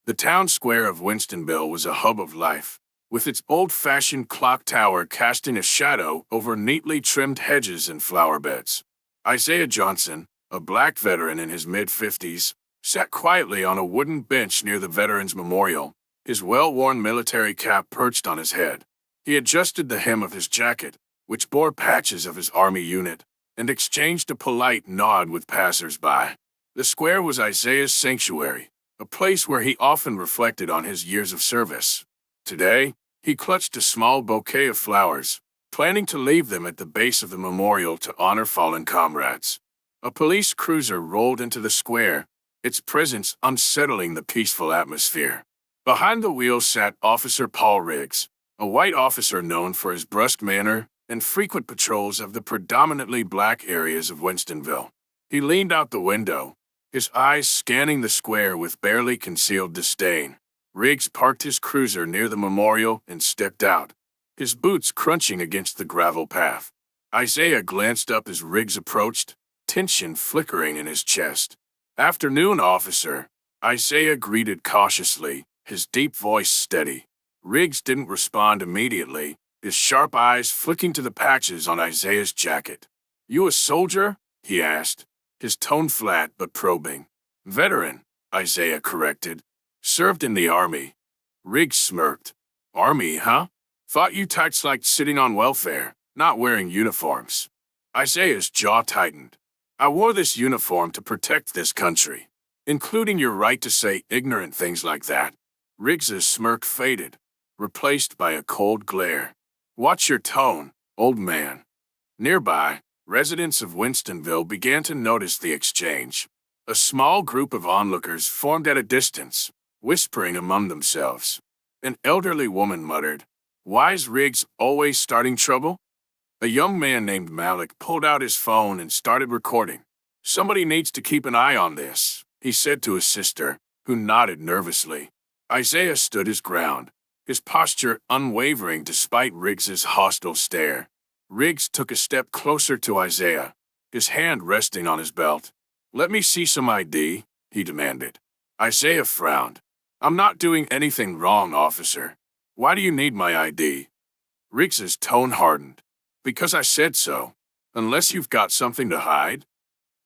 The town square of Winstonville was a hub of life, with its old-fashioned clock tower casting a shadow over neatly trimmed hedges and flower beds. Isaiah Johnson, a black veteran in his mid-50s, sat quietly on a wooden bench near the Veterans Memorial, his well-worn military cap perched on his head. He adjusted the hem of his jacket, which bore patches of his army unit, and exchanged a polite nod with passers-by. The square was Isaiah's sanctuary, a place where he often reflected on his years of service. Today, he clutched a small bouquet of flowers, planning to leave them at the base of the memorial to honor fallen comrades. A police cruiser rolled into the square, its presence unsettling the peaceful atmosphere. Behind the wheel sat Officer Paul Riggs, a white officer known for his brusque manner and frequent patrols of the predominantly black areas of Winstonville. He leaned out the window, his eyes scanning the square with barely concealed disdain. Riggs parked his cruiser near the memorial and stepped out, his boots crunching against the gravel path. Isaiah glanced up as Riggs approached, tension flickering in his chest. "Afternoon, officer," Isaiah greeted cautiously, his deep voice steady. Riggs didn't respond immediately, his sharp eyes flicking to the patches on Isaiah's jacket. "You a soldier?" he asked, his tone flat but probing. "Veteran," Isaiah corrected. "Served in the Army." Riggs smirked. "Army, huh? Thought you types liked sitting on welfare, not wearing uniforms." Isaiah's jaw tightened. "I wore this uniform to protect this country, including your right to say ignorant things like that." Riggs's smirk faded, replaced by a cold glare. "Watch your tone, old man." Nearby, residents of Winstonville began to notice the exchange. A small group of onlookers formed at a distance, whispering among themselves. An elderly woman muttered, "Why's Riggs always starting trouble?" A young man named Malik pulled out his phone and started recording. "Somebody needs to keep an eye on this," he said to his sister, who nodded nervously. Isaiah stood his ground, his posture unwavering despite Riggs's hostile stare. Riggs took a step closer to Isaiah, his hand resting on his belt. "Let me see some ID," he demanded. Isaiah frowned. "I'm not doing anything wrong, officer. Why do you need my ID?" Riggs's tone hardened. "Because I said so. Unless you've got something to hide?"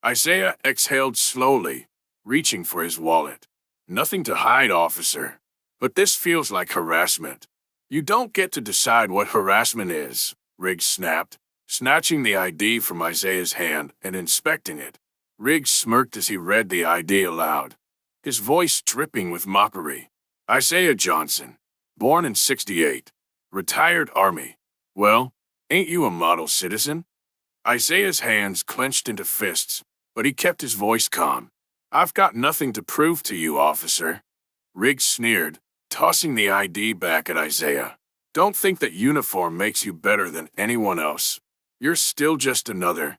Isaiah exhaled slowly, reaching for his wallet. "Nothing to hide, officer. But this feels like harassment." "You don't get to decide what harassment is," Riggs snapped, snatching the ID from Isaiah's hand and inspecting it. Riggs smirked as he read the ID aloud, his voice dripping with mockery. "Isaiah Johnson, born in '68, retired Army. Well, ain't you a model citizen?" Isaiah's hands clenched into fists, but he kept his voice calm. "I've got nothing to prove to you, officer." Riggs sneered, tossing the ID back at Isaiah. "Don't think that uniform makes you better than anyone else. You're still just another."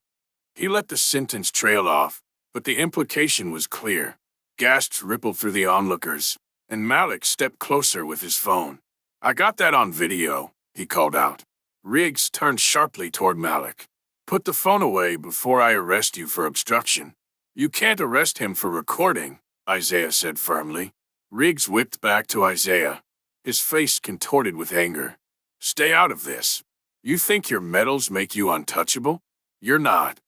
He let the sentence trail off, but the implication was clear. Gasps rippled through the onlookers, and Malik stepped closer with his phone. "I got that on video," he called out. Riggs turned sharply toward Malik. "Put the phone away before I arrest you for obstruction." "You can't arrest him for recording," Isaiah said firmly. Riggs whipped back to Isaiah, his face contorted with anger. "Stay out of this. You think your medals make you untouchable? You're not."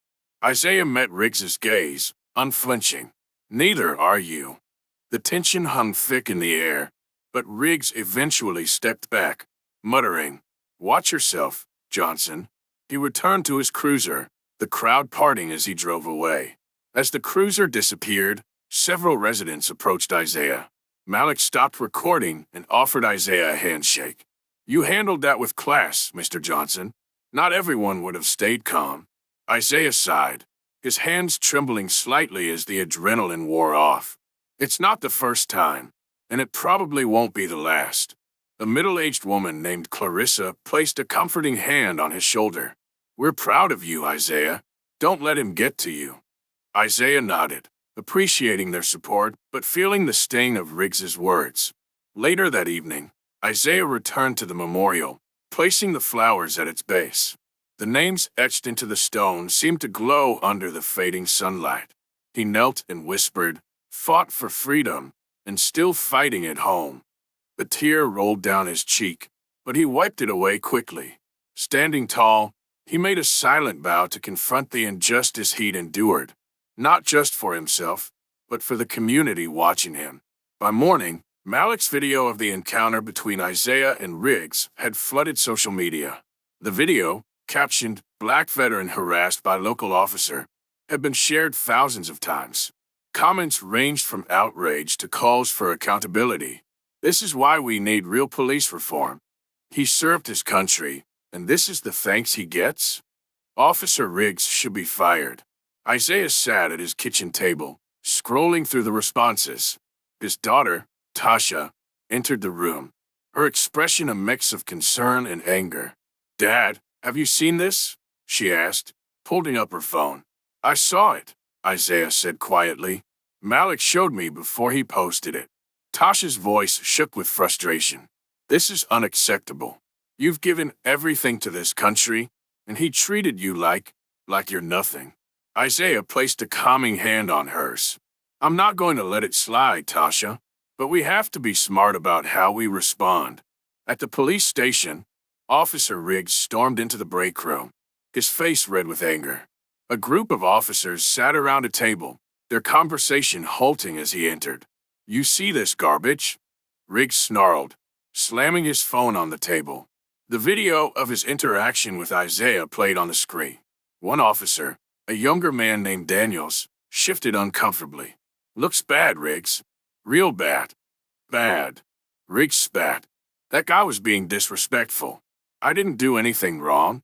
Isaiah met Riggs's gaze, unflinching. "Neither are you." The tension hung thick in the air, but Riggs eventually stepped back, muttering, "Watch yourself, Johnson." He returned to his cruiser, the crowd parting as he drove away. As the cruiser disappeared, several residents approached Isaiah. Malik stopped recording and offered Isaiah a handshake. "You handled that with class, Mr. Johnson. Not everyone would have stayed calm." Isaiah sighed, his hands trembling slightly as the adrenaline wore off. "It's not the first time, and it probably won't be the last." A middle-aged woman named Clarissa placed a comforting hand on his shoulder. "We're proud of you, Isaiah. Don't let him get to you." Isaiah nodded, appreciating their support, but feeling the sting of Riggs's words. Later that evening, Isaiah returned to the memorial, placing the flowers at its base. The names etched into the stone seemed to glow under the fading sunlight. He knelt and whispered, "Fought for freedom, and still fighting at home. A tear rolled down his cheek, but he wiped it away quickly. Standing tall, he made a silent vow to confront the injustice he'd endured, not just for himself, but for the community watching him. By morning, Malik's video of the encounter between Isaiah and Riggs had flooded social media. The video, captioned "Black Veteran Harassed by Local Officer," had been shared thousands of times. Comments ranged from outrage to calls for accountability. "This is why we need real police reform. He served his country, and this is the thanks he gets? Officer Riggs should be fired." Isaiah sat at his kitchen table, scrolling through the responses. His daughter, Tasha, entered the room, her expression a mix of concern and anger. "Dad, have you seen this?" she asked, holding up her phone. "I saw it," Isaiah said quietly. "Malik showed me before he posted it." Tasha's voice shook with frustration. "This is unacceptable. You've given everything to this country, and he treated you like you're nothing." Isaiah placed a calming hand on hers. "I'm not going to let it slide, Tasha, but we have to be smart about how we respond." At the police station, Officer Riggs stormed into the break room, his face red with anger. A group of officers sat around a table, their conversation halting as he entered. "You see this garbage?" Riggs snarled, slamming his phone on the table. The video of his interaction with Isaiah played on the screen. One officer, a younger man named Daniels, shifted uncomfortably. "Looks bad, Riggs. Real bad." "Bad." Riggs spat. "That guy was being disrespectful. I didn't do anything wrong."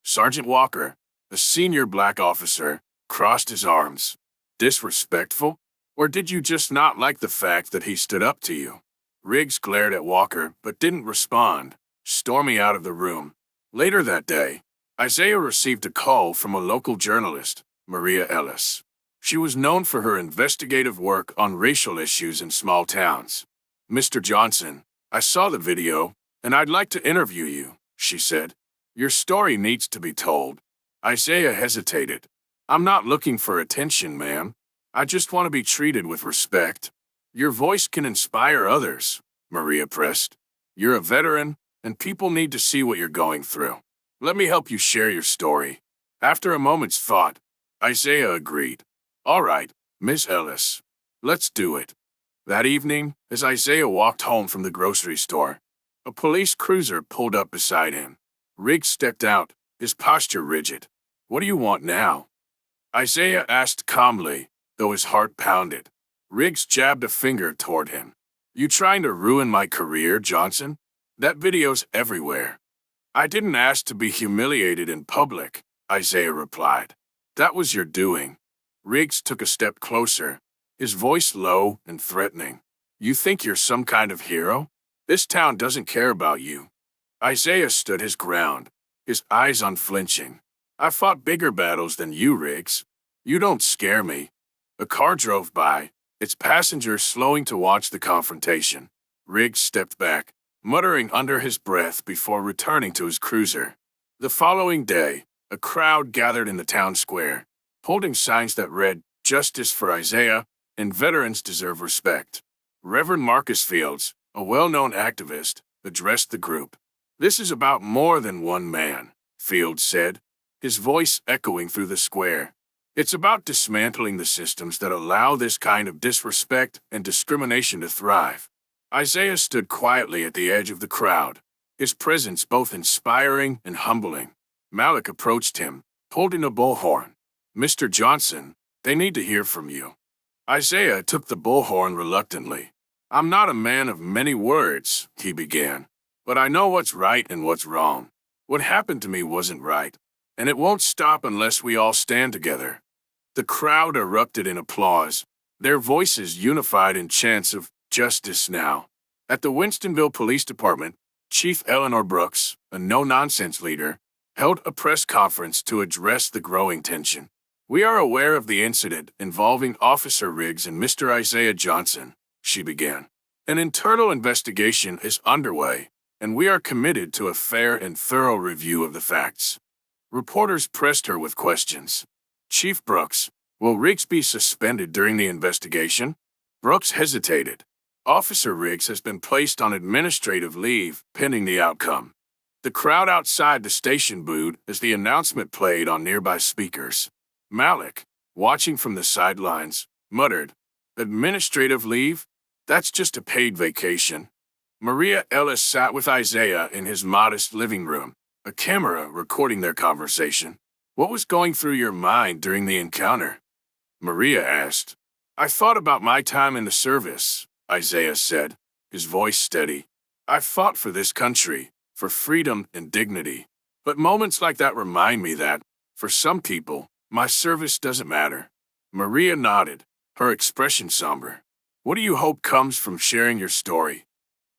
Sergeant Walker, a senior black officer, crossed his arms. "Disrespectful? Or did you just not like the fact that he stood up to you?" Riggs glared at Walker but didn't respond, storming out of the room. Later that day, Isaiah received a call from a local journalist, Maria Ellis. She was known for her investigative work on racial issues in small towns. "Mr. Johnson, I saw the video, and I'd like to interview you," she said. "Your story needs to be told." Isaiah hesitated. "I'm not looking for attention, ma'am. I just want to be treated with respect." "Your voice can inspire others," Maria pressed. "You're a veteran, and people need to see what you're going through. Let me help you share your story." After a moment's thought, Isaiah agreed. "All right, Miss Ellis. Let's do it." That evening, as Isaiah walked home from the grocery store, a police cruiser pulled up beside him. Riggs stepped out, his posture rigid. "What do you want now?" Isaiah asked calmly, though his heart pounded. Riggs jabbed a finger toward him. "You trying to ruin my career, Johnson? That video's everywhere." "I didn't ask to be humiliated in public," Isaiah replied. "That was your doing." Riggs took a step closer, his voice low and threatening. "You think you're some kind of hero? This town doesn't care about you." Isaiah stood his ground, his eyes unflinching. "I fought bigger battles than you, Riggs. You don't scare me." A car drove by, its passengers slowing to watch the confrontation. Riggs stepped back, muttering under his breath before returning to his cruiser. The following day, a crowd gathered in the town square, holding signs that read, "Justice for Isaiah," and "Veterans deserve respect." Reverend Marcus Fields, a well-known activist, addressed the group. "This is about more than one man," Fields said, his voice echoing through the square. "It's about dismantling the systems that allow this kind of disrespect and discrimination to thrive." Isaiah stood quietly at the edge of the crowd, his presence both inspiring and humbling. Malik approached him, holding a bullhorn. "Mr. Johnson, they need to hear from you." Isaiah took the bullhorn reluctantly. "I'm not a man of many words," he began, "but I know what's right and what's wrong. What happened to me wasn't right, and it won't stop unless we all stand together." The crowd erupted in applause, their voices unified in chants of "Justice now." At the Winstonville Police Department, Chief Eleanor Brooks, a no-nonsense leader, held a press conference to address the growing tension. "We are aware of the incident involving Officer Riggs and Mr. Isaiah Johnson," she began. "An internal investigation is underway, and we are committed to a fair and thorough review of the facts." Reporters pressed her with questions. "Chief Brooks, will Riggs be suspended during the investigation?" Brooks hesitated. Officer Riggs has been placed on administrative leave pending the outcome. The crowd outside the station booed as the announcement played on nearby speakers. Malik, watching from the sidelines, muttered, "Administrative leave? That's just a paid vacation." Maria Ellis sat with Isaiah in his modest living room, a camera recording their conversation. "What was going through your mind during the encounter?" Maria asked. "I thought about my time in the service," Isaiah said, his voice steady. "I fought for this country, for freedom and dignity. But moments like that remind me that, for some people, my service doesn't matter." Maria nodded, her expression somber. "What do you hope comes from sharing your story?"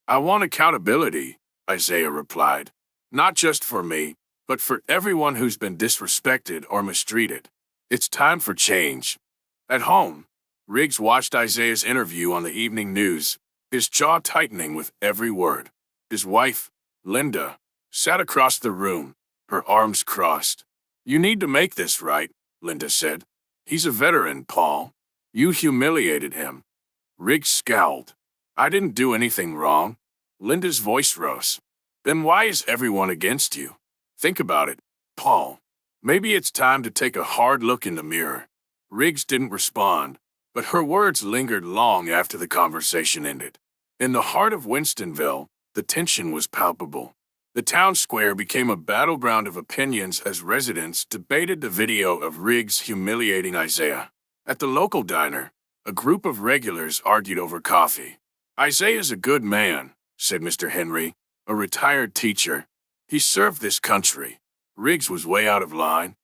"I want accountability," Isaiah replied. "Not just for me, but for everyone who's been disrespected or mistreated. It's time for change." At home, Riggs watched Isaiah's interview on the evening news, his jaw tightening with every word. His wife, Linda, sat across the room, her arms crossed. "You need to make this right," Linda said. "He's a veteran, Paul. You humiliated him." Riggs scowled. "I didn't do anything wrong." Linda's voice rose. "Then why is everyone against you? Think about it, Paul. Maybe it's time to take a hard look in the mirror." Riggs didn't respond, but her words lingered long after the conversation ended. In the heart of Winstonville, the tension was palpable. The town square became a battleground of opinions as residents debated the video of Riggs humiliating Isaiah. At the local diner, a group of regulars argued over coffee. "Isaiah's a good man," said Mr. Henry, a retired teacher. "He served this country." Riggs was way out of line.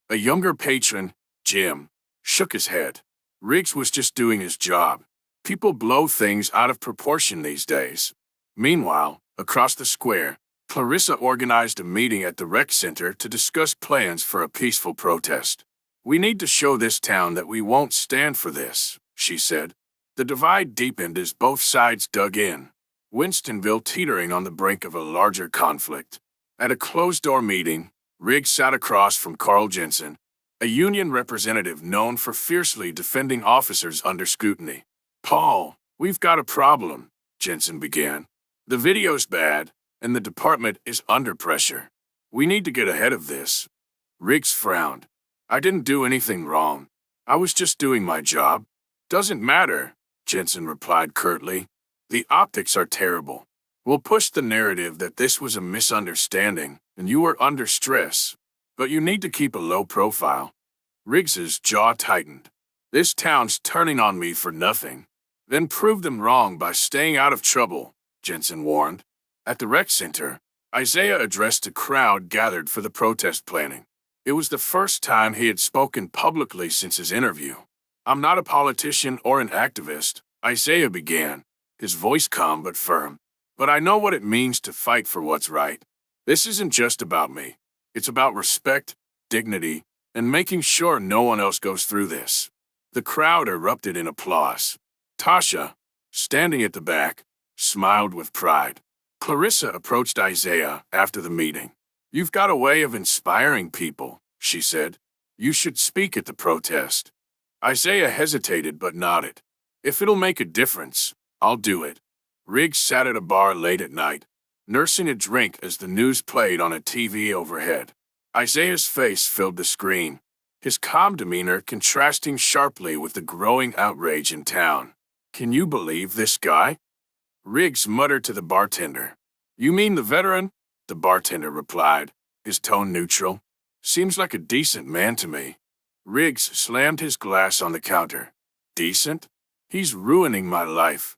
A younger patron, Jim, shook his head. Riggs was just doing his job. People blow things out of proportion these days. Meanwhile, across the square, Clarissa organized a meeting at the rec center to discuss plans for a peaceful protest. "We need to show this town that we won't stand for this," she said. The divide deepened as both sides dug in, Winstonville teetering on the brink of a larger conflict. At a closed-door meeting, Riggs sat across from Carl Jensen, a union representative known for fiercely defending officers under scrutiny. "Paul, we've got a problem," Jensen began. "The video's bad, and the department is under pressure. We need to get ahead of this." Riggs frowned. "I didn't do anything wrong. I was just doing my job." "Doesn't matter," Jensen replied curtly. "The optics are terrible. We'll push the narrative that this was a misunderstanding and you were under stress. But you need to keep a low profile." Riggs's jaw tightened. "This town's turning on me for nothing." "Then prove them wrong by staying out of trouble," Jensen warned. At the rec center, Isaiah addressed a crowd gathered for the protest planning. It was the first time he had spoken publicly since his interview. "I'm not a politician or an activist," Isaiah began, his voice calm but firm. "But I know what it means to fight for what's right. This isn't just about me. It's about respect, dignity, and making sure no one else goes through this." The crowd erupted in applause. Tasha, standing at the back, smiled with pride. Clarissa approached Isaiah after the meeting. "You've got a way of inspiring people," she said. "You should speak at the protest." Isaiah hesitated but nodded. "If it'll make a difference, I'll do it." Riggs sat at a bar late at night, nursing a drink as the news played on a TV overhead. Isaiah's face filled the screen, his calm demeanor contrasting sharply with the growing outrage in town. "Can you believe this guy?" Riggs muttered to the bartender. "You mean the veteran?" The bartender replied, his tone neutral. "Seems like a decent man to me." Riggs slammed his glass on the counter. "Decent? He's ruining my life."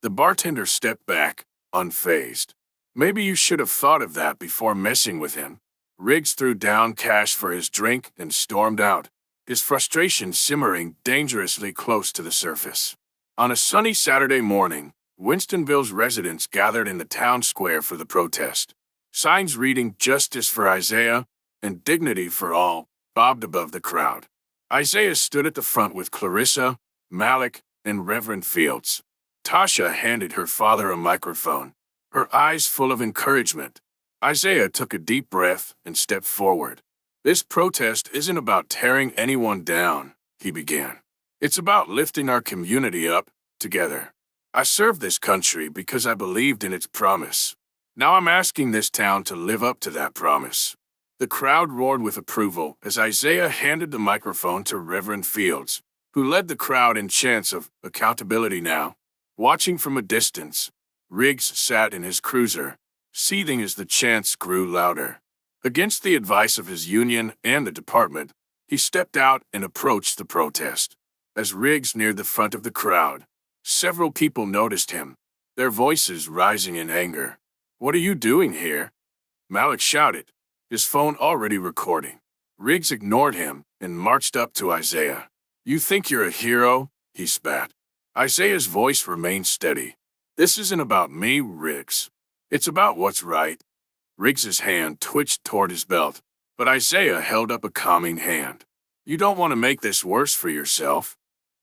The bartender stepped back, unfazed. "Maybe you should have thought of that before messing with him." Riggs threw down cash for his drink and stormed out, his frustration simmering dangerously close to the surface. On a sunny Saturday morning, Winstonville's residents gathered in the town square for the protest. Signs reading "Justice for Isaiah" and "Dignity for All" bobbed above the crowd. Isaiah stood at the front with Clarissa, Malik, and Reverend Fields. Tasha handed her father a microphone, her eyes full of encouragement. Isaiah took a deep breath and stepped forward. "This protest isn't about tearing anyone down," he began. "It's about lifting our community up, together." I served this country because I believed in its promise. Now I'm asking this town to live up to that promise." The crowd roared with approval as Isaiah handed the microphone to Reverend Fields, who led the crowd in chants of accountability now. Watching from a distance, Riggs sat in his cruiser, seething as the chants grew louder. Against the advice of his union and the department, he stepped out and approached the protest. As Riggs neared the front of the crowd, several people noticed him, their voices rising in anger. "What are you doing here?" Malik shouted, his phone already recording. Riggs ignored him and marched up to Isaiah. "You think you're a hero?" he spat. Isaiah's voice remained steady. "This isn't about me, Riggs. It's about what's right." Riggs's hand twitched toward his belt, but Isaiah held up a calming hand. "You don't want to make this worse for yourself."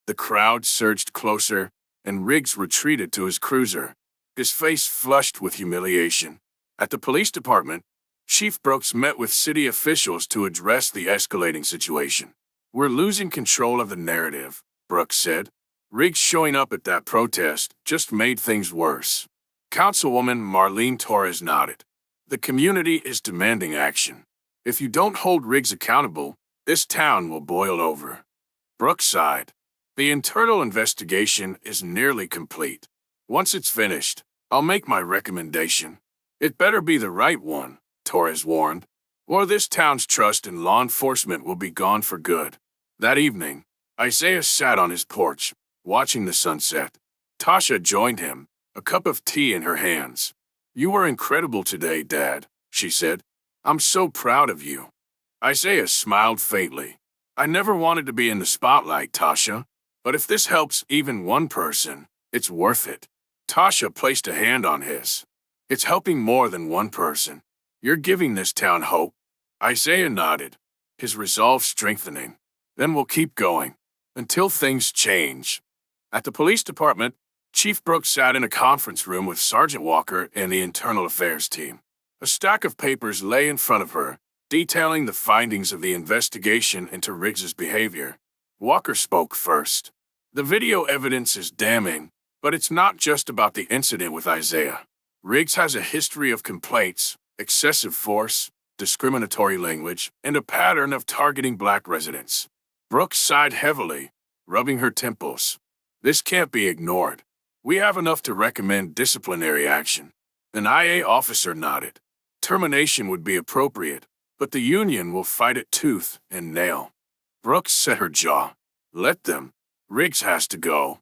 The crowd surged closer, and Riggs retreated to his cruiser, his face flushed with humiliation. At the police department, Chief Brooks met with city officials to address the escalating situation. "We're losing control of the narrative," Brooks said. "Riggs showing up at that protest just made things worse." Councilwoman Marlene Torres nodded. "The community is demanding action. If you don't hold Riggs accountable, this town will boil over." Brooks sighed. "The internal investigation is nearly complete. Once it's finished, I'll make my recommendation. It better be the right one," Torres warned, "or this town's trust in law enforcement will be gone for good." That evening, Isaiah sat on his porch, watching the sunset. Tasha joined him, a cup of tea in her hands. "You were incredible today, Dad," she said. "I'm so proud of you." Isaiah smiled faintly. "I never wanted to be in the spotlight, Tasha, but if this helps even one person, it's worth it." Tasha placed a hand on his. "It's helping more than one person. You're giving this town hope." Isaiah nodded, his resolve strengthening. "Then we'll keep going, until things change." At the police department, Chief Brooks sat in a conference room with Sergeant Walker and the internal affairs team. A stack of papers lay in front of her, detailing the findings of the investigation into Riggs's behavior. Walker spoke first. "The video evidence is damning, but it's not just about the incident with Isaiah. Riggs has a history of complaints, excessive force, discriminatory language, and a pattern of targeting black residents." Brooks sighed heavily, rubbing her temples. "This can't be ignored. We have enough to recommend disciplinary action." An IA officer nodded. "Termination would be appropriate, but the union will fight it tooth and nail." Brooks set her jaw. "Let them. Riggs has to go."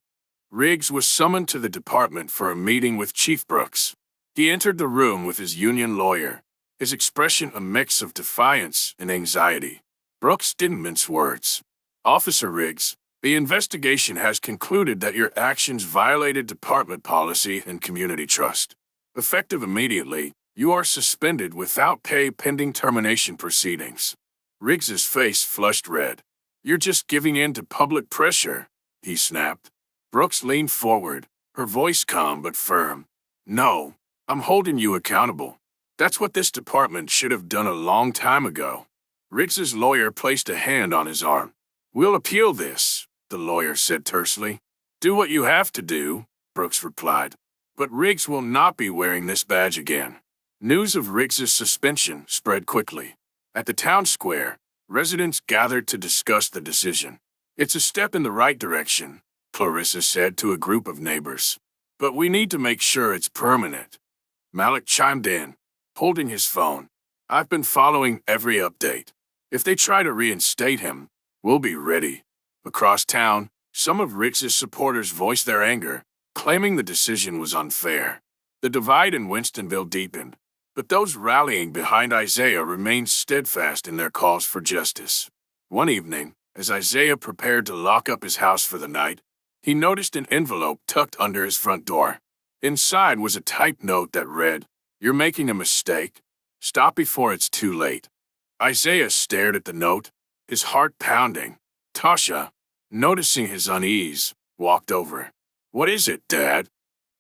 Riggs was summoned to the department for a meeting with Chief Brooks. He entered the room with his union lawyer, his expression a mix of defiance and anxiety. Brooks didn't mince words. "Officer Riggs, the investigation has concluded that your actions violated department policy and community trust. Effective immediately, you are suspended without pay pending termination proceedings." Riggs's face flushed red. "You're just giving in to public pressure," he snapped. Brooks leaned forward, her voice calm but firm. "No, I'm holding you accountable. That's what this department should have done a long time ago." Riggs's lawyer placed a hand on his arm. "We'll appeal this," the lawyer said tersely. "Do what you have to do," Brooks replied. "But Riggs will not be wearing this badge again." News of Riggs's suspension spread quickly. At the town square, residents gathered to discuss the decision. "It's a step in the right direction," Clarissa said to a group of neighbors. "But we need to make sure it's permanent." Malik chimed in, holding his phone. "I've been following every update. If they try to reinstate him, we'll be ready." Across town, some of Riggs's supporters voiced their anger, claiming the decision was unfair. The divide in Winstonville deepened, but those rallying behind Isaiah remained steadfast in their calls for justice. One evening, as Isaiah prepared to lock up his house for the night, he noticed an envelope tucked under his front door. Inside was a typed note that read, "You're making a mistake. Stop before it's too late." Isaiah stared at the note, his heart pounding. Tasha, noticing his unease, walked over. "What is it, Dad?"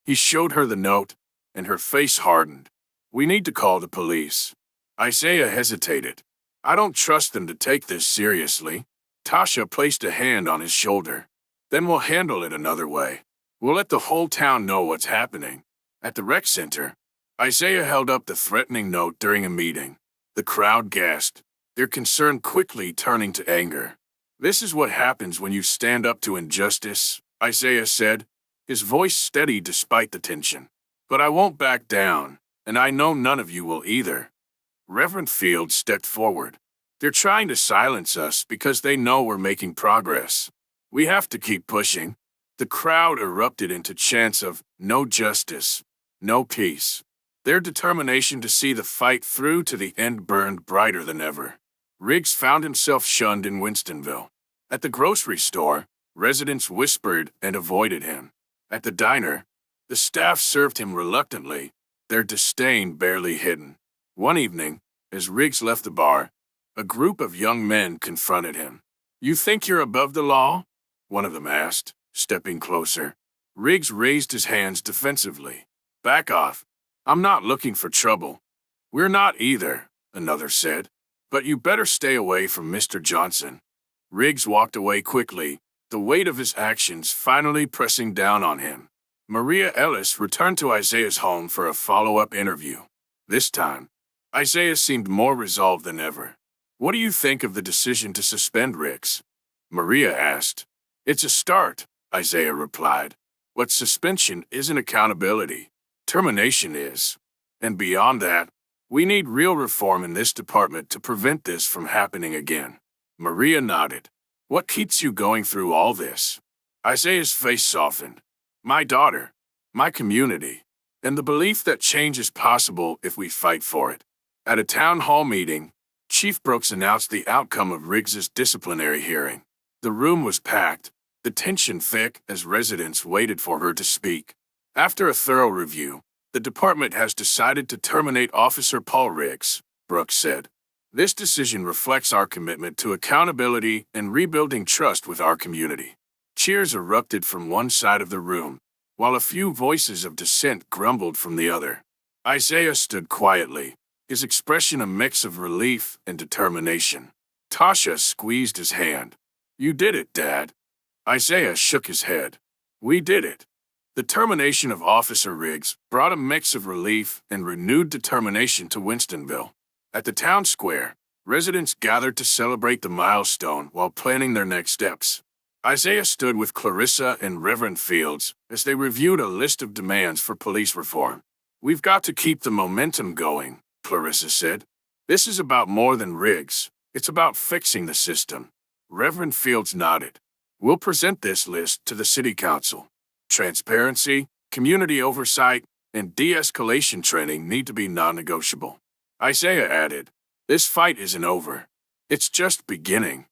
He showed her the note, and her face hardened. "We need to call the police." Isaiah hesitated. "I don't trust them to take this seriously." Tasha placed a hand on his shoulder. "Then we'll handle it another way." We'll let the whole town know what's happening. At the rec center, Isaiah held up the threatening note during a meeting. The crowd gasped, their concern quickly turning to anger. This is what happens when you stand up to injustice, Isaiah said, his voice steady despite the tension. But I won't back down, and I know none of you will either. Reverend Fields stepped forward. They're trying to silence us because they know we're making progress. We have to keep pushing. The crowd erupted into chants of no justice, no peace. Their determination to see the fight through to the end burned brighter than ever. Riggs found himself shunned in Winstonville. At the grocery store, residents whispered and avoided him. At the diner, the staff served him reluctantly, their disdain barely hidden. One evening, as Riggs left the bar, a group of young men confronted him. "You think you're above the law?" one of them asked, stepping closer. Riggs raised his hands defensively. "Back off. I'm not looking for trouble." "We're not either," another said. "But you better stay away from Mr. Johnson." Riggs walked away quickly, the weight of his actions finally pressing down on him. Maria Ellis returned to Isaiah's home for a follow-up interview. This time, Isaiah seemed more resolved than ever. "What do you think of the decision to suspend Riggs?" Maria asked. "It's a start," Isaiah replied. "But suspension isn't accountability. Termination is. And beyond that, we need real reform in this department to prevent this from happening again." Maria nodded. "What keeps you going through all this?" Isaiah's face softened. "My daughter, my community, and the belief that change is possible if we fight for it." At a town hall meeting, Chief Brooks announced the outcome of Riggs's disciplinary hearing. The room was packed, the tension thick as residents waited for her to speak. After a thorough review, the department has decided to terminate Officer Paul Riggs, Brooks said. "This decision reflects our commitment to accountability and rebuilding trust with our community." Cheers erupted from one side of the room, while a few voices of dissent grumbled from the other. Isaiah stood quietly, his expression a mix of relief and determination. Tasha squeezed his hand. "You did it, Dad." Isaiah shook his head. "We did it." The termination of Officer Riggs brought a mix of relief and renewed determination to Winstonville. At the town square, residents gathered to celebrate the milestone while planning their next steps. Isaiah stood with Clarissa and Reverend Fields as they reviewed a list of demands for police reform. "We've got to keep the momentum going," Clarissa said. "This is about more than Riggs. It's about fixing the system." Reverend Fields nodded. "We'll present this list to the City Council. Transparency, community oversight, and de-escalation training need to be non-negotiable." Isaiah added, "This fight isn't over. It's just beginning."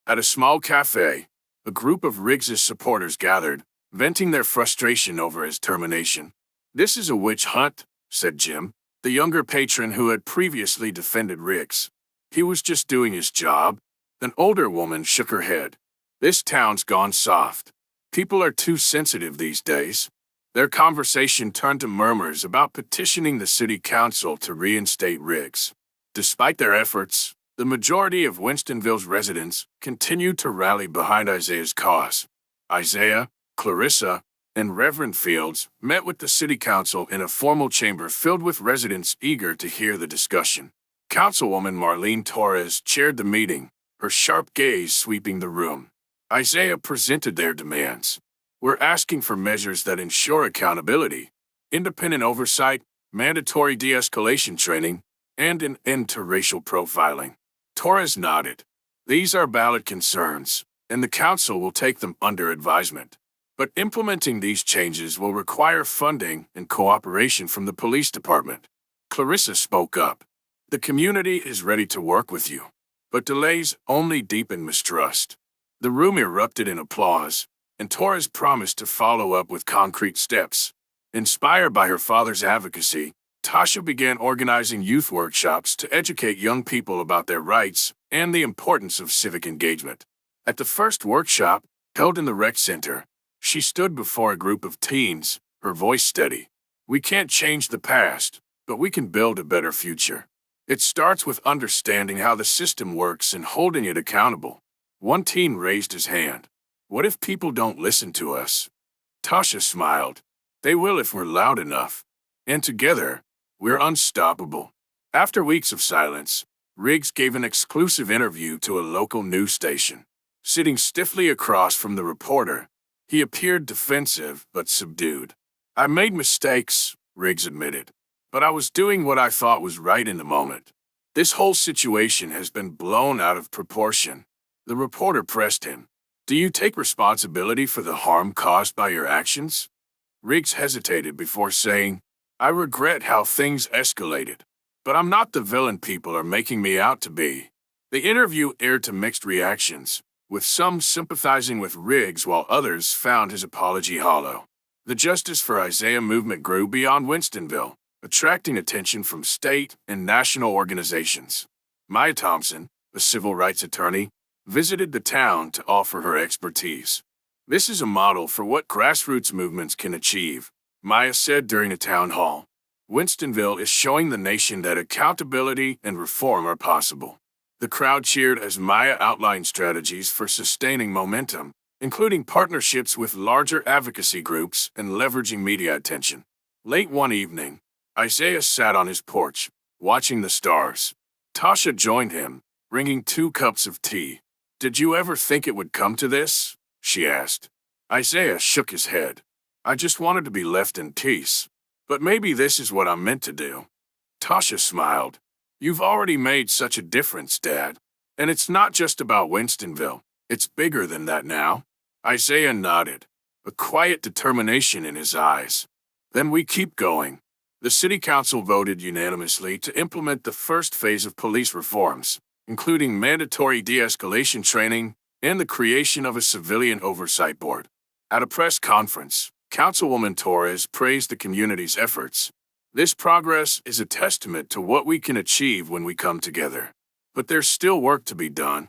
At a small cafe, a group of Riggs's supporters gathered, venting their frustration over his termination. "This is a witch hunt," said Jim, the younger patron who had previously defended Riggs. "He was just doing his job." An older woman shook her head. "This town's gone soft. People are too sensitive these days." Their conversation turned to murmurs about petitioning the city council to reinstate Riggs. Despite their efforts, the majority of Winstonville's residents continued to rally behind Isaiah's cause. Isaiah, Clarissa, and Reverend Fields met with the city council in a formal chamber filled with residents eager to hear the discussion. Councilwoman Marlene Torres chaired the meeting, her sharp gaze sweeping the room. Isaiah presented their demands. "We're asking for measures that ensure accountability, independent oversight, mandatory de-escalation training, and an end to racial profiling." Torres nodded. "These are valid concerns, and the council will take them under advisement. But implementing these changes will require funding and cooperation from the police department." Clarissa spoke up. "The community is ready to work with you, but delays only deepen mistrust." The room erupted in applause, and Torres promised to follow up with concrete steps. Inspired by her father's advocacy, Tasha began organizing youth workshops to educate young people about their rights and the importance of civic engagement. At the first workshop, held in the rec center, she stood before a group of teens, her voice steady. "We can't change the past, but we can build a better future. It starts with understanding how the system works and holding it accountable." One teen raised his hand. "What if people don't listen to us?" Tasha smiled. They will if we're loud enough. And together, we're unstoppable. After weeks of silence, Riggs gave an exclusive interview to a local news station. Sitting stiffly across from the reporter, he appeared defensive but subdued. I made mistakes, Riggs admitted, but I was doing what I thought was right in the moment. This whole situation has been blown out of proportion. The reporter pressed him. Do you take responsibility for the harm caused by your actions? Riggs hesitated before saying, I regret how things escalated, but I'm not the villain people are making me out to be. The interview aired to mixed reactions, with some sympathizing with Riggs while others found his apology hollow. The Justice for Isaiah movement grew beyond Winstonville, attracting attention from state and national organizations. Maya Thompson, a civil rights attorney, visited the town to offer her expertise. This is a model for what grassroots movements can achieve, Maya said during a town hall. Winstonville is showing the nation that accountability and reform are possible. The crowd cheered as Maya outlined strategies for sustaining momentum, including partnerships with larger advocacy groups and leveraging media attention. Late one evening, Isaiah sat on his porch, watching the stars. Tasha joined him, bringing 2 cups of tea. Did you ever think it would come to this? She asked. Isaiah shook his head. I just wanted to be left in peace. But maybe this is what I'm meant to do. Tasha smiled. You've already made such a difference, Dad. And it's not just about Winstonville. It's bigger than that now. Isaiah nodded, a quiet determination in his eyes. Then we keep going. The city council voted unanimously to implement the first phase of police reforms, including mandatory de-escalation training and the creation of a civilian oversight board. At a press conference, Councilwoman Torres praised the community's efforts. This progress is a testament to what we can achieve when we come together. But there's still work to be done.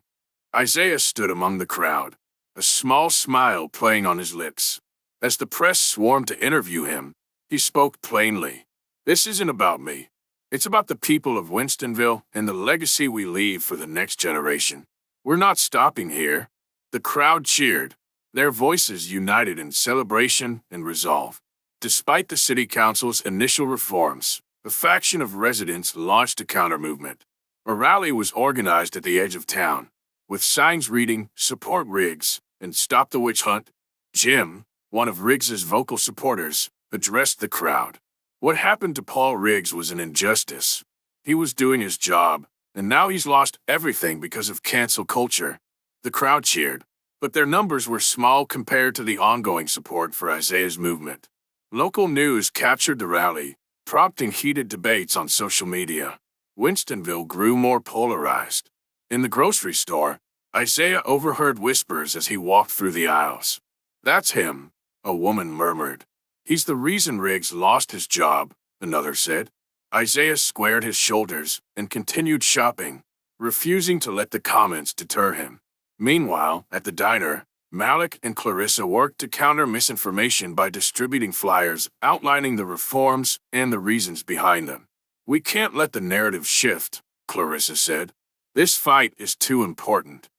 Isaiah stood among the crowd, a small smile playing on his lips. As the press swarmed to interview him, he spoke plainly. This isn't about me. It's about the people of Winstonville and the legacy we leave for the next generation. We're not stopping here. The crowd cheered, their voices united in celebration and resolve. Despite the city council's initial reforms, a faction of residents launched a counter-movement. A rally was organized at the edge of town, with signs reading, Support Riggs, and Stop the Witch Hunt. Jim, one of Riggs's vocal supporters, addressed the crowd. What happened to Paul Riggs was an injustice. He was doing his job, and now he's lost everything because of cancel culture. The crowd cheered, but their numbers were small compared to the ongoing support for Isaiah's movement. Local news captured the rally, prompting heated debates on social media. Winstonville grew more polarized. In the grocery store, Isaiah overheard whispers as he walked through the aisles. That's him, a woman murmured. He's the reason Riggs lost his job, another said. Isaiah squared his shoulders and continued shopping, refusing to let the comments deter him. Meanwhile, at the diner, Malik and Clarissa worked to counter misinformation by distributing flyers outlining the reforms and the reasons behind them. We can't let the narrative shift, Clarissa said. This fight is too important.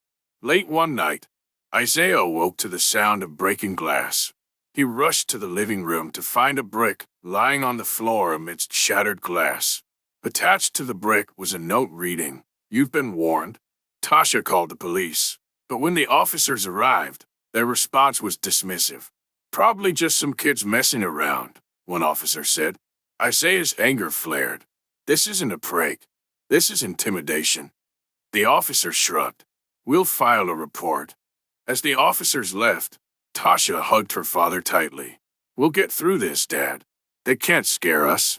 Late one night, Isaiah awoke to the sound of breaking glass. He rushed to the living room to find a brick lying on the floor amidst shattered glass. Attached to the brick was a note reading, You've been warned. Tasha called the police, but when the officers arrived, their response was dismissive. Probably just some kids messing around, one officer said. Isaiah's anger flared. This isn't a prank. This is intimidation. The officer shrugged. We'll file a report. As the officers left, Tasha hugged her father tightly. We'll get through this, Dad. They can't scare us.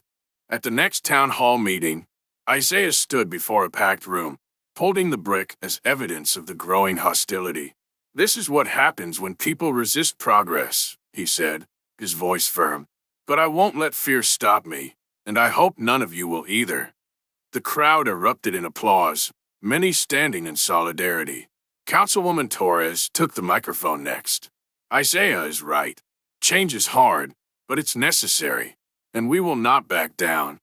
At the next town hall meeting, Isaiah stood before a packed room, holding the brick as evidence of the growing hostility. This is what happens when people resist progress, he said, his voice firm. But I won't let fear stop me, and I hope none of you will either. The crowd erupted in applause, many standing in solidarity. Councilwoman Torres took the microphone next. Isaiah is right. Change is hard, but it's necessary, and we will not back down.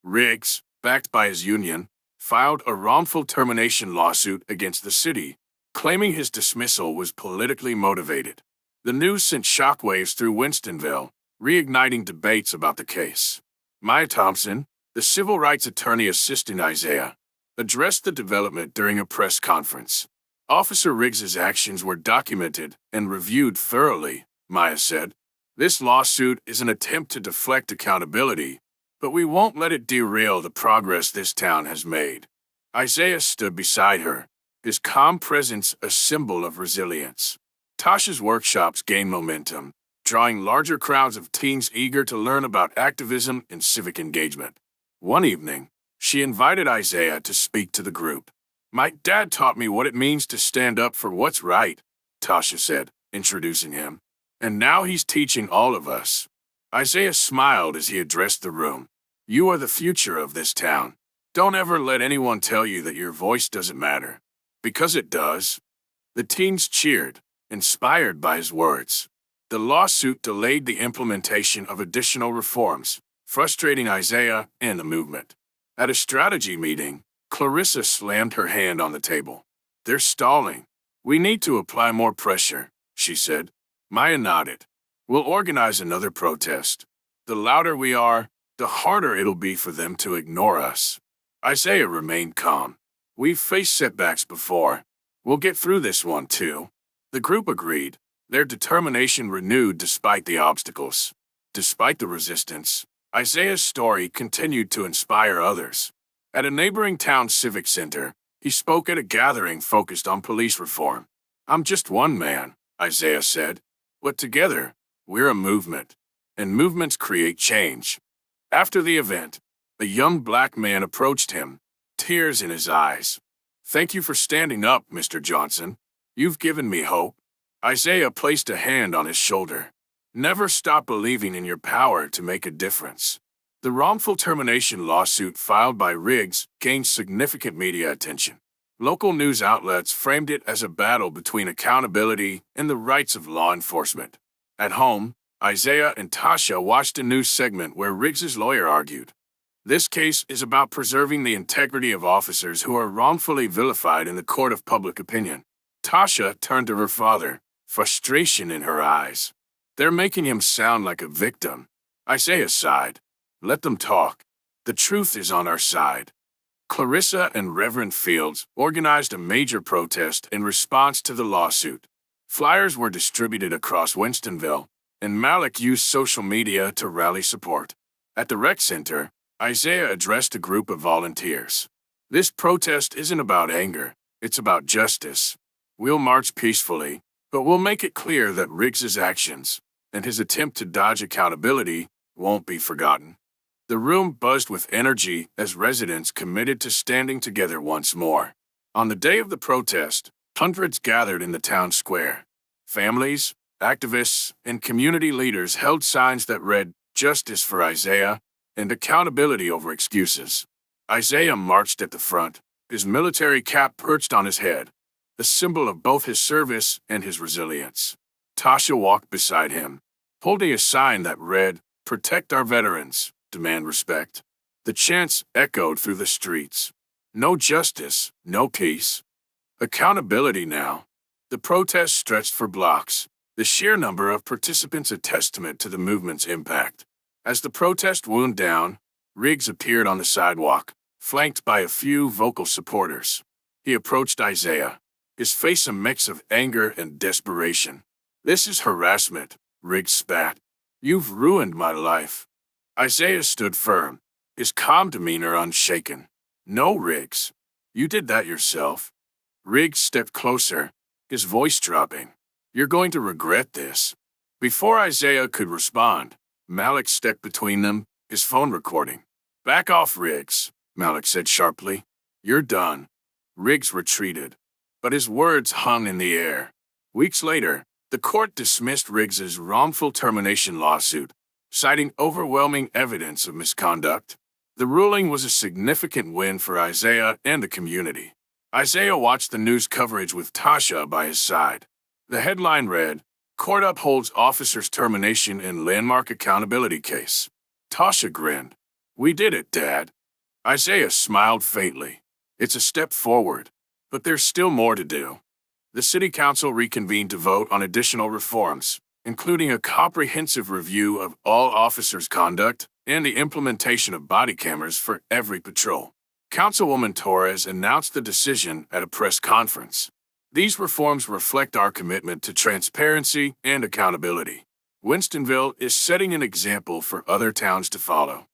Riggs, backed by his union, filed a wrongful termination lawsuit against the city, claiming his dismissal was politically motivated. The news sent shockwaves through Winstonville, reigniting debates about the case. Maya Thompson, the civil rights attorney assisting Isaiah, addressed the development during a press conference. Officer Riggs's actions were documented and reviewed thoroughly, Maya said. This lawsuit is an attempt to deflect accountability, but we won't let it derail the progress this town has made. Isaiah stood beside her, his calm presence a symbol of resilience. Tasha's workshops gained momentum, drawing larger crowds of teens eager to learn about activism and civic engagement. One evening, she invited Isaiah to speak to the group. "My dad taught me what it means to stand up for what's right," Tasha said, introducing him. "And now he's teaching all of us." Isaiah smiled as he addressed the room. "You are the future of this town. Don't ever let anyone tell you that your voice doesn't matter. Because it does." The teens cheered, inspired by his words. The lawsuit delayed the implementation of additional reforms, frustrating Isaiah and the movement. At a strategy meeting, Clarissa slammed her hand on the table. "They're stalling. We need to apply more pressure," she said. Maya nodded. "We'll organize another protest. The louder we are, the harder it'll be for them to ignore us." Isaiah remained calm. "We've faced setbacks before. We'll get through this one too." The group agreed, their determination renewed despite the obstacles. Despite the resistance, Isaiah's story continued to inspire others. At a neighboring town civic center, he spoke at a gathering focused on police reform. "I'm just one man," Isaiah said, "but together, we're a movement, and movements create change." After the event, a young black man approached him, tears in his eyes. "Thank you for standing up, Mr. Johnson. You've given me hope." Isaiah placed a hand on his shoulder. "Never stop believing in your power to make a difference." The wrongful termination lawsuit filed by Riggs gained significant media attention. Local news outlets framed it as a battle between accountability and the rights of law enforcement. At home, Isaiah and Tasha watched a news segment where Riggs's lawyer argued, "This case is about preserving the integrity of officers who are wrongfully vilified in the court of public opinion." Tasha turned to her father, frustration in her eyes. "They're making him sound like a victim." Isaiah sighed. "Let them talk. The truth is on our side." Clarissa and Reverend Fields organized a major protest in response to the lawsuit. Flyers were distributed across Winstonville, and Malik used social media to rally support. At the rec center, Isaiah addressed a group of volunteers. "This protest isn't about anger, it's about justice. We'll march peacefully, but we'll make it clear that Riggs's actions and his attempt to dodge accountability won't be forgotten." The room buzzed with energy as residents committed to standing together once more. On the day of the protest, hundreds gathered in the town square. Families, activists, and community leaders held signs that read, "Justice for Isaiah," and "Accountability over excuses." Isaiah marched at the front, his military cap perched on his head, a symbol of both his service and his resilience. Tasha walked beside him, holding a sign that read, "Protect our veterans, demand respect." The chants echoed through the streets. No justice, no peace. Accountability now. The protest stretched for blocks, the sheer number of participants a testament to the movement's impact. As the protest wound down, Riggs appeared on the sidewalk, flanked by a few vocal supporters. He approached Isaiah, his face a mix of anger and desperation. "This is harassment," Riggs spat. "You've ruined my life." Isaiah stood firm, his calm demeanor unshaken. "No, Riggs. You did that yourself." Riggs stepped closer, his voice dropping. "You're going to regret this." Before Isaiah could respond, Malik stepped between them, his phone recording. "Back off, Riggs," Malik said sharply. "You're done." Riggs retreated, but his words hung in the air. Weeks later, the court dismissed Riggs's wrongful termination lawsuit, citing overwhelming evidence of misconduct. The ruling was a significant win for Isaiah and the community. Isaiah watched the news coverage with Tasha by his side. The headline read, "Court upholds officer's termination in landmark accountability case." Tasha grinned. "We did it, Dad." Isaiah smiled faintly. "It's a step forward, but there's still more to do." The city council reconvened to vote on additional reforms, including a comprehensive review of all officers' conduct and the implementation of body cameras for every patrol. Councilwoman Torres announced the decision at a press conference. These reforms reflect our commitment to transparency and accountability. Winstonville is setting an example for other towns to follow.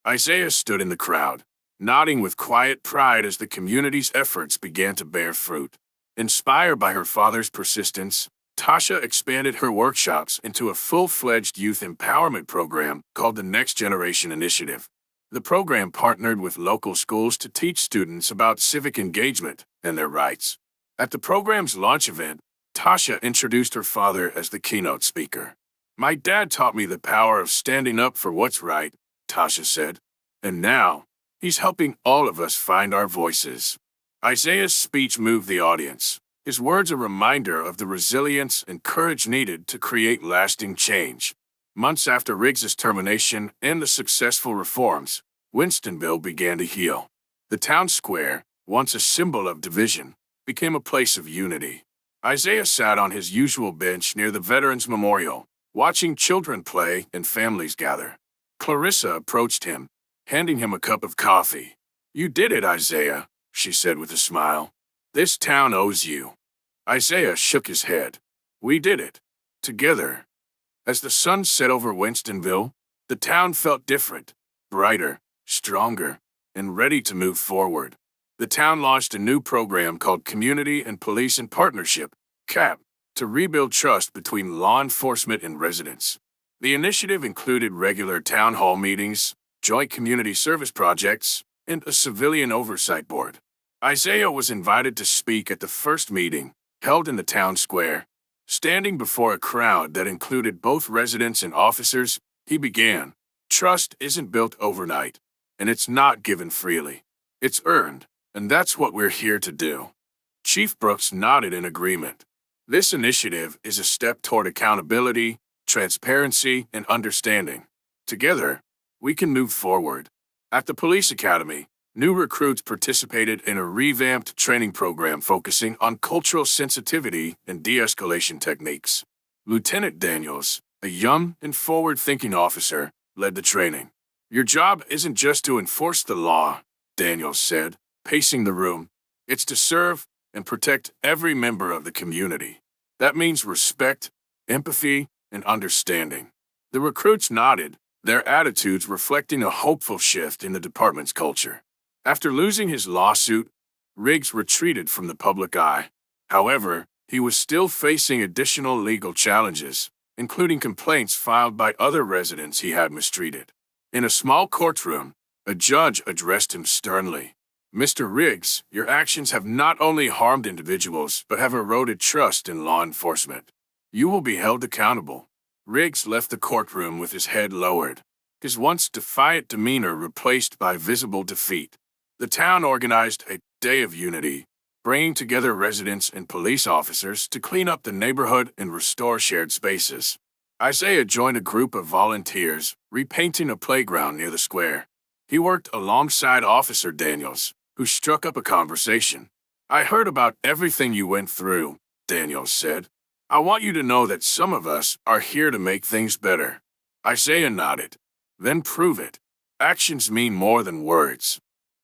Isaiah stood in the crowd, nodding with quiet pride as the community's efforts began to bear fruit. Inspired by her father's persistence, Tasha expanded her workshops into a full-fledged youth empowerment program called the Next Generation Initiative. The program partnered with local schools to teach students about civic engagement and their rights. At the program's launch event, Tasha introduced her father as the keynote speaker. "My dad taught me the power of standing up for what's right," Tasha said. "And now, he's helping all of us find our voices." Isaiah's speech moved the audience, his words a reminder of the resilience and courage needed to create lasting change. Months after Riggs's termination and the successful reforms, Winstonville began to heal. The town square, once a symbol of division, became a place of unity. Isaiah sat on his usual bench near the Veterans Memorial, watching children play and families gather. Clarissa approached him, handing him a cup of coffee. "You did it, Isaiah," she said with a smile. "This town owes you." Isaiah shook his head. "We did it. Together." As the sun set over Winstonville, the town felt different, brighter, stronger, and ready to move forward. The town launched a new program called Community and Police in Partnership, CAP, to rebuild trust between law enforcement and residents. The initiative included regular town hall meetings, joint community service projects, and a civilian oversight board. Isaiah was invited to speak at the first meeting, held in the town square. Standing before a crowd that included both residents and officers, he began, "Trust isn't built overnight, and it's not given freely. It's earned, and that's what we're here to do." Chief Brooks nodded in agreement. This initiative is a step toward accountability, transparency, and understanding. Together, we can move forward. At the police academy, new recruits participated in a revamped training program focusing on cultural sensitivity and de-escalation techniques. Lieutenant Daniels, a young and forward-thinking officer, led the training. "Your job isn't just to enforce the law," Daniels said, pacing the room. "It's to serve and protect every member of the community. That means respect, empathy, and understanding." The recruits nodded, their attitudes reflecting a hopeful shift in the department's culture. After losing his lawsuit, Riggs retreated from the public eye. However, he was still facing additional legal challenges, including complaints filed by other residents he had mistreated. In a small courtroom, a judge addressed him sternly. "Mr. Riggs, your actions have not only harmed individuals but have eroded trust in law enforcement. You will be held accountable." Riggs left the courtroom with his head lowered, his once defiant demeanor replaced by visible defeat. The town organized a Day of Unity, bringing together residents and police officers to clean up the neighborhood and restore shared spaces. Isaiah joined a group of volunteers, repainting a playground near the square. He worked alongside Officer Daniels, who struck up a conversation. "I heard about everything you went through," Daniels said. "I want you to know that some of us are here to make things better." Isaiah nodded. "Then prove it. Actions mean more than words."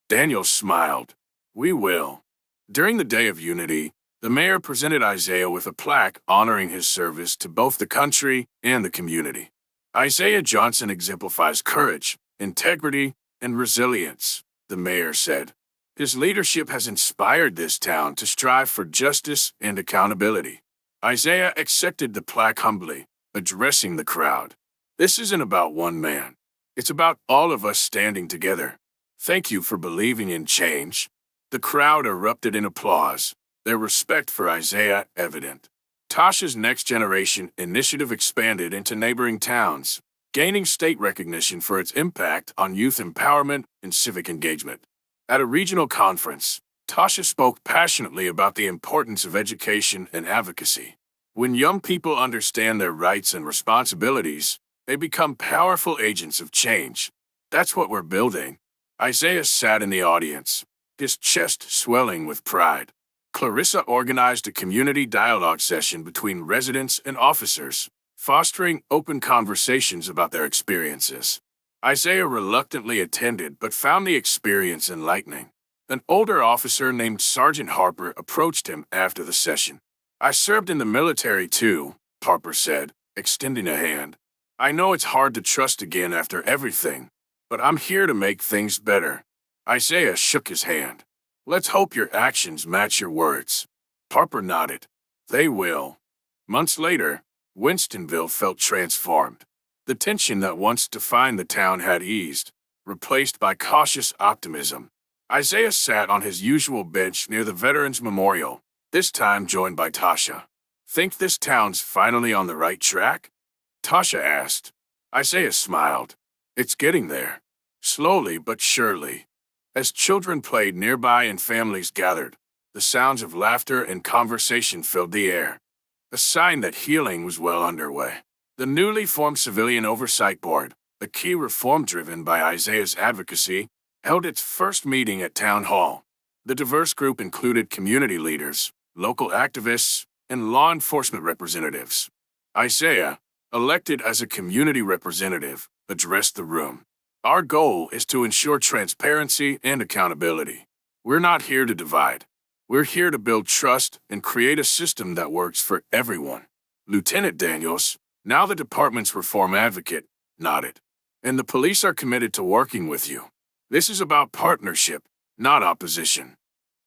Daniels smiled. "We will." During the Day of Unity, the mayor presented Isaiah with a plaque honoring his service to both the country and the community. "Isaiah Johnson exemplifies courage, integrity, and resilience," the mayor said. "His leadership has inspired this town to strive for justice and accountability." Isaiah accepted the plaque humbly, addressing the crowd. "This isn't about one man. It's about all of us standing together. Thank you for believing in change." The crowd erupted in applause, their respect for Isaiah evident. Tasha's Next Generation initiative expanded into neighboring towns, gaining state recognition for its impact on youth empowerment and civic engagement. At a regional conference, Tasha spoke passionately about the importance of education and advocacy. When young people understand their rights and responsibilities, they become powerful agents of change. That's what we're building. Isaiah sat in the audience, his chest swelling with pride. Clarissa organized a community dialogue session between residents and officers, fostering open conversations about their experiences. Isaiah reluctantly attended but found the experience enlightening. An older officer named Sergeant Harper approached him after the session. "I served in the military too," Harper said, extending a hand. "I know it's hard to trust again after everything, but I'm here to make things better." Isaiah shook his hand. "Let's hope your actions match your words." Harper nodded. "They will." Months later, Winstonville felt transformed. The tension that once defined the town had eased, replaced by cautious optimism. Isaiah sat on his usual bench near the Veterans Memorial, this time joined by Tasha. "Think this town's finally on the right track?" Tasha asked. Isaiah smiled. "It's getting there. Slowly but surely." As children played nearby and families gathered, the sounds of laughter and conversation filled the air, a sign that healing was well underway. The newly formed Civilian Oversight Board, a key reform driven by Isaiah's advocacy, held its first meeting at Town Hall. The diverse group included community leaders, local activists, and law enforcement representatives. Isaiah, elected as a community representative, addressed the room. "Our goal is to ensure transparency and accountability. We're not here to divide. We're here to build trust and create a system that works for everyone." Lieutenant Daniels, now the department's reform advocate, nodded. "And the police are committed to working with you. This is about partnership, not opposition."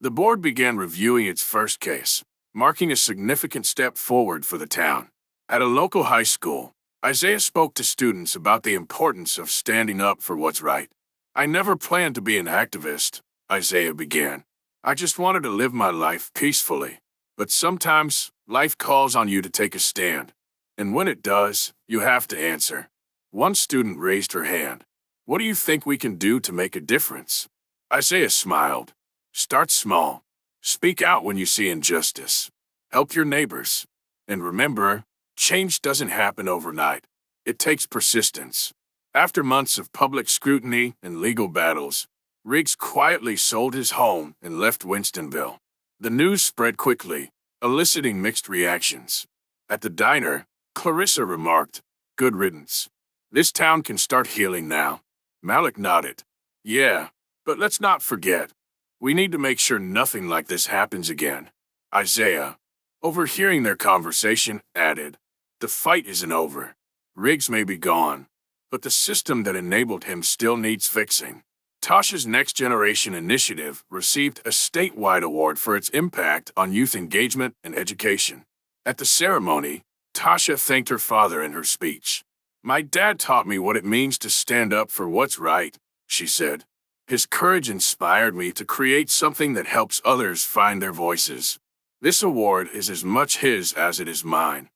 The board began reviewing its first case, marking a significant step forward for the town. At a local high school, Isaiah spoke to students about the importance of standing up for what's right. "I never planned to be an activist," Isaiah began. "I just wanted to live my life peacefully. But sometimes, life calls on you to take a stand. And when it does, you have to answer." One student raised her hand. "What do you think we can do to make a difference?" Isaiah smiled. "Start small. Speak out when you see injustice. Help your neighbors. And remember, change doesn't happen overnight. It takes persistence." After months of public scrutiny and legal battles, Riggs quietly sold his home and left Winstonville. The news spread quickly, eliciting mixed reactions. At the diner, Clarissa remarked, "Good riddance. This town can start healing now." Malik nodded. "Yeah, but let's not forget. We need to make sure nothing like this happens again." Isaiah, overhearing their conversation, added, "The fight isn't over. Riggs may be gone, but the system that enabled him still needs fixing." Tasha's Next Generation initiative received a statewide award for its impact on youth engagement and education. At the ceremony, Tasha thanked her father in her speech. "My dad taught me what it means to stand up for what's right," she said. "His courage inspired me to create something that helps others find their voices. This award is as much his as it is mine."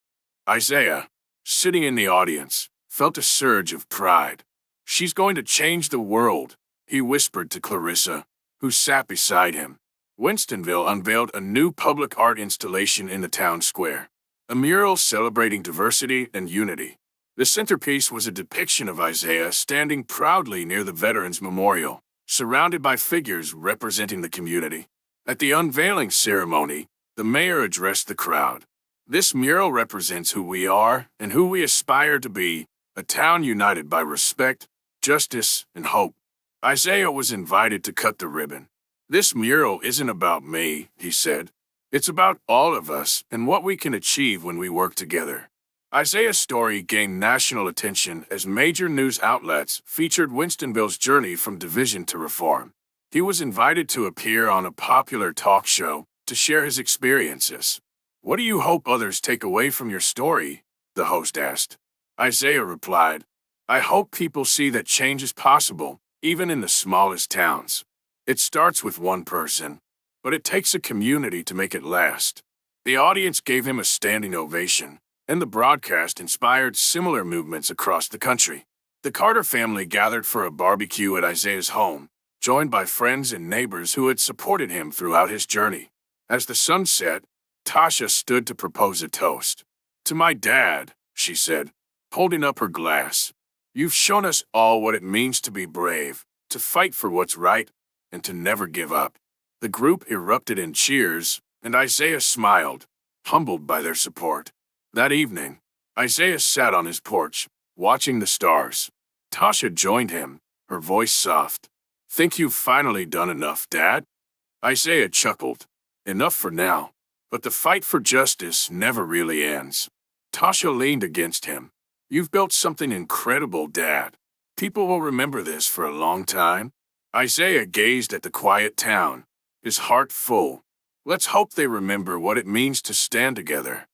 Isaiah, sitting in the audience, felt a surge of pride. "She's going to change the world," he whispered to Clarissa, who sat beside him. Winstonville unveiled a new public art installation in the town square, a mural celebrating diversity and unity. The centerpiece was a depiction of Isaiah standing proudly near the Veterans Memorial, surrounded by figures representing the community. At the unveiling ceremony, the mayor addressed the crowd. "This mural represents who we are and who we aspire to be, a town united by respect, justice, and hope." Isaiah was invited to cut the ribbon. "This mural isn't about me," he said. "It's about all of us and what we can achieve when we work together." Isaiah's story gained national attention as major news outlets featured Winstonville's journey from division to reform. He was invited to appear on a popular talk show to share his experiences. "What do you hope others take away from your story?" the host asked. Isaiah replied, "I hope people see that change is possible, even in the smallest towns. It starts with one person, but it takes a community to make it last." The audience gave him a standing ovation, and the broadcast inspired similar movements across the country. The Carter family gathered for a barbecue at Isaiah's home, joined by friends and neighbors who had supported him throughout his journey. As the sun set, Tasha stood to propose a toast. "To my dad," she said, holding up her glass. "You've shown us all what it means to be brave, to fight for what's right, and to never give up." The group erupted in cheers, and Isaiah smiled, humbled by their support. That evening, Isaiah sat on his porch, watching the stars. Tasha joined him, her voice soft. "Think you've finally done enough, Dad?" Isaiah chuckled. "Enough for now. But the fight for justice never really ends." Tasha leaned against him. "You've built something incredible, Dad. People will remember this for a long time." Isaiah gazed at the quiet town, his heart full. "Let's hope they remember what it means to stand together."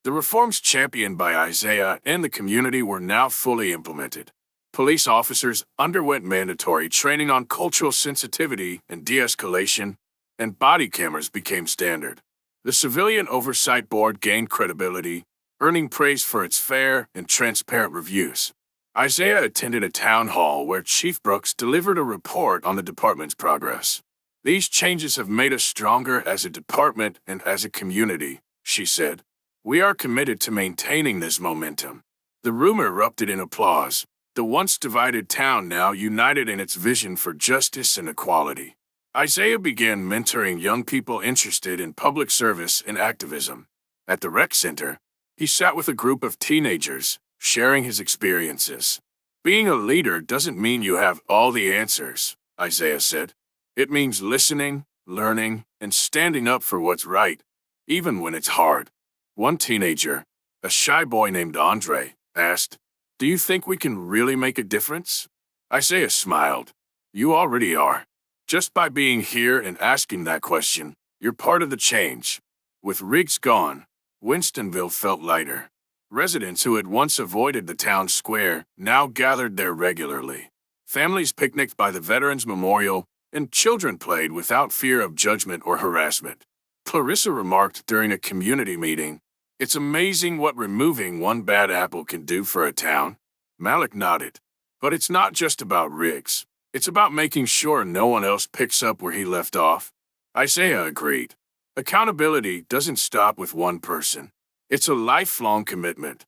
The reforms championed by Isaiah and the community were now fully implemented. Police officers underwent mandatory training on cultural sensitivity and de-escalation, and body cameras became standard. The Civilian Oversight Board gained credibility, earning praise for its fair and transparent reviews. Isaiah attended a town hall where Chief Brooks delivered a report on the department's progress. "These changes have made us stronger as a department and as a community," she said. "We are committed to maintaining this momentum." The room erupted in applause. The once divided town now united in its vision for justice and equality. Isaiah began mentoring young people interested in public service and activism. At the rec center, he sat with a group of teenagers, sharing his experiences. "Being a leader doesn't mean you have all the answers," Isaiah said. "It means listening, learning, and standing up for what's right, even when it's hard." One teenager, a shy boy named Andre, asked, "Do you think we can really make a difference?" Isaiah smiled. "You already are. Just by being here and asking that question, you're part of the change." With Riggs gone, Winstonville felt lighter. Residents who had once avoided the town square now gathered there regularly. Families picnicked by the Veterans Memorial, and children played without fear of judgment or harassment. Clarissa remarked during a community meeting, "It's amazing what removing one bad apple can do for a town." Malik nodded. "But it's not just about Riggs. It's about making sure no one else picks up where he left off." Isaiah agreed. Accountability doesn't stop with one person. It's a lifelong commitment.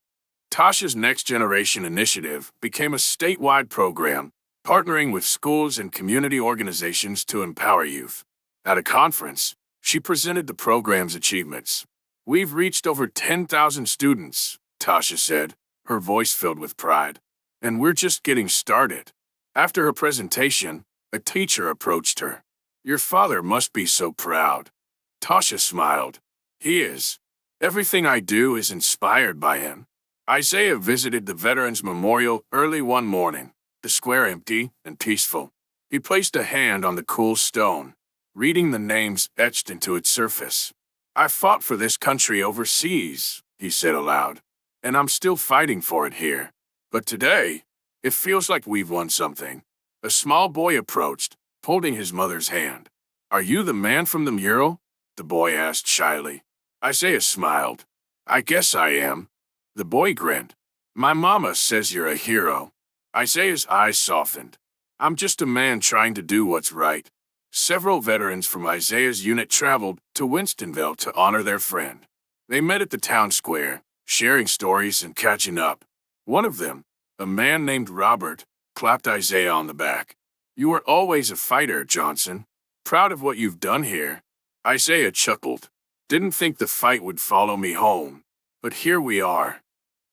Tasha's Next Generation initiative became a statewide program, partnering with schools and community organizations to empower youth. At a conference, she presented the program's achievements. "We've reached over 10,000 students," Tasha said, her voice filled with pride. "And we're just getting started." After her presentation, a teacher approached her. "Your father must be so proud." Tasha smiled. "He is. Everything I do is inspired by him." Isaiah visited the Veterans Memorial early one morning, the square empty and peaceful. He placed a hand on the cool stone, reading the names etched into its surface. "I fought for this country overseas," he said aloud, "and I'm still fighting for it here. But today, it feels like we've won something." A small boy approached, holding his mother's hand. "Are you the man from the mural?" the boy asked shyly. Isaiah smiled. "I guess I am." The boy grinned. "My mama says you're a hero." Isaiah's eyes softened. "I'm just a man trying to do what's right." Several veterans from Isaiah's unit traveled to Winstonville to honor their friend. They met at the town square, sharing stories and catching up. One of them, a man named Robert, clapped Isaiah on the back. "You were always a fighter, Johnson. Proud of what you've done here." Isaiah chuckled. "Didn't think the fight would follow me home, but here we are."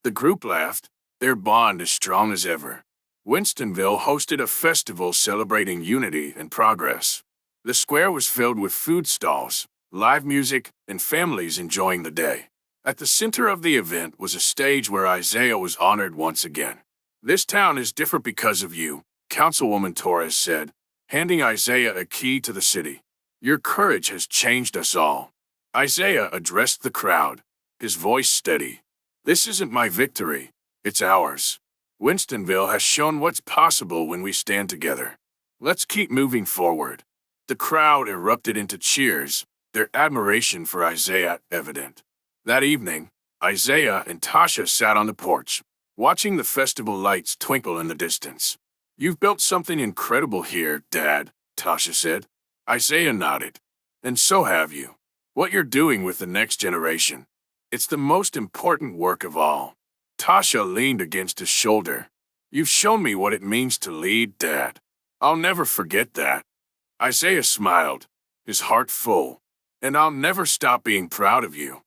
The group laughed, their bond as strong as ever. Winstonville hosted a festival celebrating unity and progress. The square was filled with food stalls, live music, and families enjoying the day. At the center of the event was a stage where Isaiah was honored once again. "This town is different because of you," Councilwoman Torres said, handing Isaiah a key to the city. "Your courage has changed us all." Isaiah addressed the crowd, his voice steady. "This isn't my victory, it's ours. Winstonville has shown what's possible when we stand together. Let's keep moving forward." The crowd erupted into cheers, their admiration for Isaiah evident. That evening, Isaiah and Tasha sat on the porch, watching the festival lights twinkle in the distance. "You've built something incredible here, Dad," Tasha said. Isaiah nodded. "And so have you. What you're doing with the next generation. It's the most important work of all." Tasha leaned against his shoulder. "You've shown me what it means to lead, Dad. I'll never forget that." Isaiah smiled, his heart full. and I'll never stop being proud of you.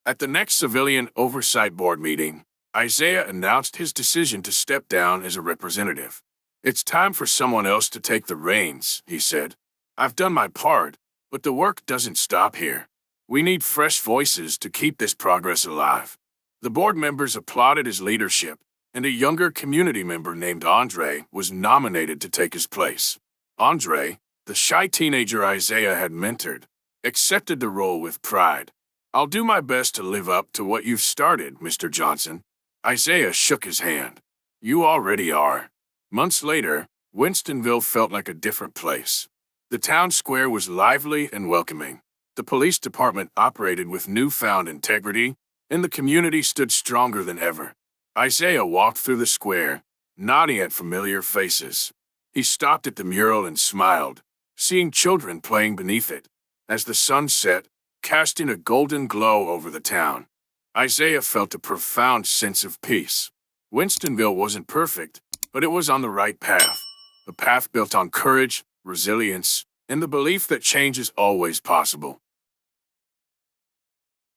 At the next Civilian Oversight Board meeting, Isaiah announced his decision to step down as a representative. It's time for someone else to take the reins, he said. I've done my part, but the work doesn't stop here. We need fresh voices to keep this progress alive. The board members applauded his leadership, and a younger community member named Andre was nominated to take his place. Andre, the shy teenager Isaiah had mentored, accepted the role with pride. I'll do my best to live up to what you've started, Mr. Johnson. Isaiah shook his hand. You already are. Months later, Winstonville felt like a different place. The town square was lively and welcoming. The police department operated with newfound integrity, and the community stood stronger than ever. Isaiah walked through the square, nodding at familiar faces. He stopped at the mural and smiled, seeing children playing beneath it. As the sun set, casting a golden glow over the town, Isaiah felt a profound sense of peace. Winstonville wasn't perfect, but it was on the right path. A path built on courage, resilience, and the belief that change is always possible.